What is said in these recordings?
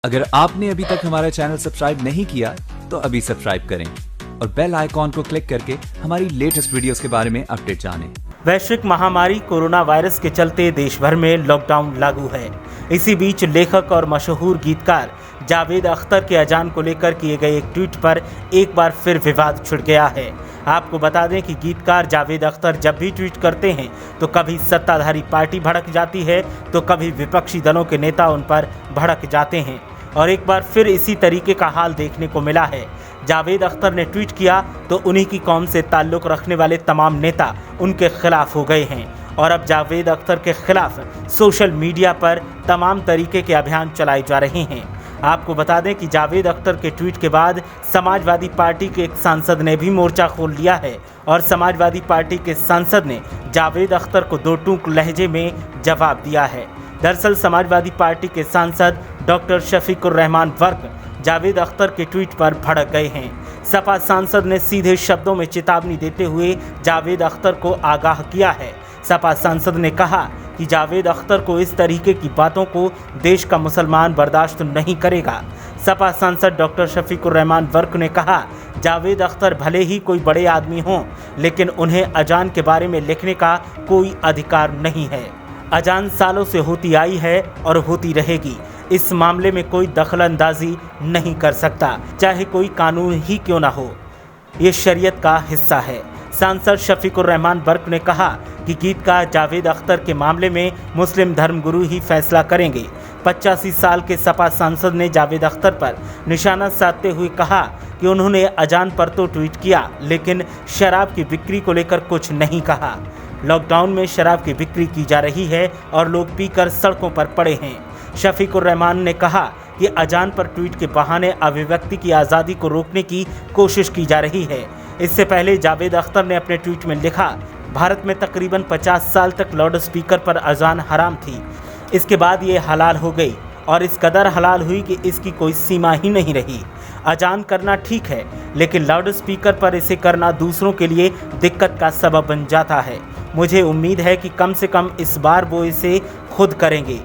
अगर आपने अभी तक हमारा चैनल सब्सक्राइब नहीं किया तो अभी सब्सक्राइब करें और बेल आइकॉन को क्लिक करके हमारी लेटेस्ट वीडियोस के बारे में अपडेट जानें। वैश्विक महामारी कोरोना वायरस के चलते देश भर में लॉकडाउन लागू है। इसी बीच लेखक और मशहूर गीतकार जावेद अख्तर के अजान को लेकर किए गए एक ट्वीट पर एक बार फिर विवाद छिड़ गया है। आपको बता दें कि गीतकार जावेद अख्तर जब भी ट्वीट करते हैं तो कभी सत्ताधारी पार्टी भड़क जाती है तो कभी विपक्षी दलों के नेता उन पर भड़क जाते हैं और एक बार फिर इसी तरीके का हाल देखने को मिला है। जावेद अख्तर ने ट्वीट किया तो उन्हीं की कौम से ताल्लुक़ रखने वाले तमाम नेता उनके खिलाफ हो गए हैं और अब जावेद अख्तर के खिलाफ सोशल मीडिया पर तमाम तरीके के अभियान चलाए जा रहे हैं। आपको बता दें कि जावेद अख्तर के ट्वीट के बाद समाजवादी पार्टी के एक सांसद ने भी मोर्चा खोल लिया है और समाजवादी पार्टी के सांसद ने जावेद अख्तर को दो टूक लहजे में जवाब दिया है। दरअसल समाजवादी पार्टी के सांसद डॉक्टर शफीकुर रहमान वर्क जावेद अख्तर के ट्वीट पर भड़क गए हैं। सपा सांसद ने सीधे शब्दों में चेतावनी देते हुए जावेद अख्तर को आगाह किया है। सपा सांसद ने कहा कि जावेद अख्तर को इस तरीके की बातों को देश का मुसलमान बर्दाश्त नहीं करेगा। सपा सांसद डॉक्टर शफीकुर रहमान वर्क ने कहा, जावेद अख्तर भले ही कोई बड़े आदमी हों लेकिन उन्हें अजान के बारे में लिखने का कोई अधिकार नहीं है। अजान सालों से होती आई है और होती रहेगी। इस मामले में कोई दखलंदाजी नहीं कर सकता, चाहे कोई कानून ही क्यों ना हो। ये शरीयत का हिस्सा है। सांसद शफीकुर रहमान वर्क ने कहा कि गीतकार जावेद अख्तर के मामले में मुस्लिम धर्मगुरु ही फैसला करेंगे। 85 साल के सपा सांसद ने जावेद अख्तर पर निशाना साधते हुए कहा कि उन्होंने अजान पर तो ट्वीट किया लेकिन शराब की बिक्री को लेकर कुछ नहीं कहा। लॉकडाउन में शराब की बिक्री की जा रही है और लोग पीकर सड़कों पर पड़े हैं। शफीकुर रहमान ने कहा कि अजान पर ट्वीट के बहाने अभिव्यक्ति की आज़ादी को रोकने की कोशिश की जा रही है। इससे पहले जावेद अख्तर ने अपने ट्वीट में लिखा, भारत में तकरीबन 50 साल तक लाउड स्पीकर पर अजान हराम थी। इसके बाद ये हलाल हो गई और इस कदर हलाल हुई कि इसकी कोई सीमा ही नहीं रही। अजान करना ठीक है लेकिन लाउड स्पीकर पर इसे करना दूसरों के लिए दिक्कत का सबब बन जाता है। मुझे उम्मीद है कि कम से कम इस बार वो इसे खुद करेंगे।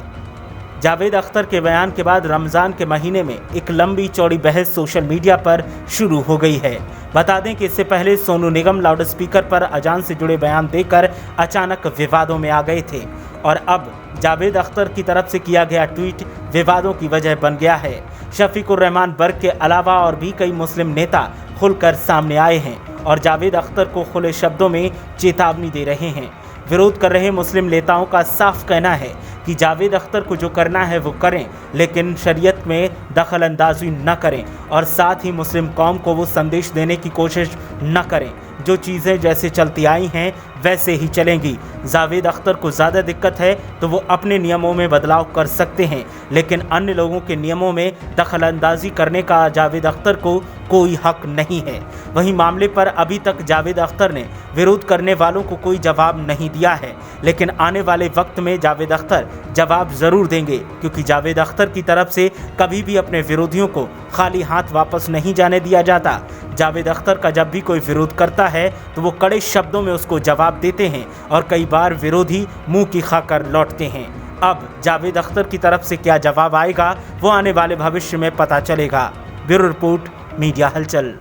जावेद अख्तर के बयान के बाद रमज़ान के महीने में एक लंबी चौड़ी बहस सोशल मीडिया पर शुरू हो गई है। बता दें कि इससे पहले सोनू निगम लाउड स्पीकर पर अजान से जुड़े बयान देकर अचानक विवादों में आ गए थे और अब जावेद अख्तर की तरफ से किया गया ट्वीट विवादों की वजह बन गया है। शफीकुर रहमान वर्क के अलावा और भी कई मुस्लिम नेता खुलकर सामने आए हैं और जावेद अख्तर को खुले शब्दों में चेतावनी दे रहे हैं। विरोध कर रहे मुस्लिम नेताओं का साफ कहना है कि जावेद अख्तर को जो करना है वो करें लेकिन शरीयत में दखल अंदाजी न करें और साथ ही मुस्लिम कौम को वो संदेश देने की कोशिश न करें जो चीज़ें जैसे चलती आई हैं वैसे ही चलेंगी। जावेद अख्तर को ज़्यादा दिक्कत है तो वो अपने नियमों में बदलाव कर सकते हैं लेकिन अन्य लोगों के नियमों में दखल अंदाजी करने का जावेद अख्तर को कोई हक नहीं है। वहीं मामले पर अभी तक जावेद अख्तर ने विरोध करने वालों को कोई जवाब नहीं दिया है लेकिन आने वाले वक्त में जावेद अख्तर जवाब ज़रूर देंगे क्योंकि जावेद अख्तर की तरफ से कभी भी अपने विरोधियों को खाली हाथ वापस नहीं जाने दिया जाता। जावेद अख्तर का जब भी कोई विरोध करता है तो वो कड़े शब्दों में उसको जवाब देते हैं और कई बार विरोधी मुंह की खाकर लौटते हैं। अब जावेद अख्तर की तरफ से क्या जवाब आएगा वो आने वाले भविष्य में पता चलेगा। ब्यूरो रिपोर्ट, मीडिया हलचल।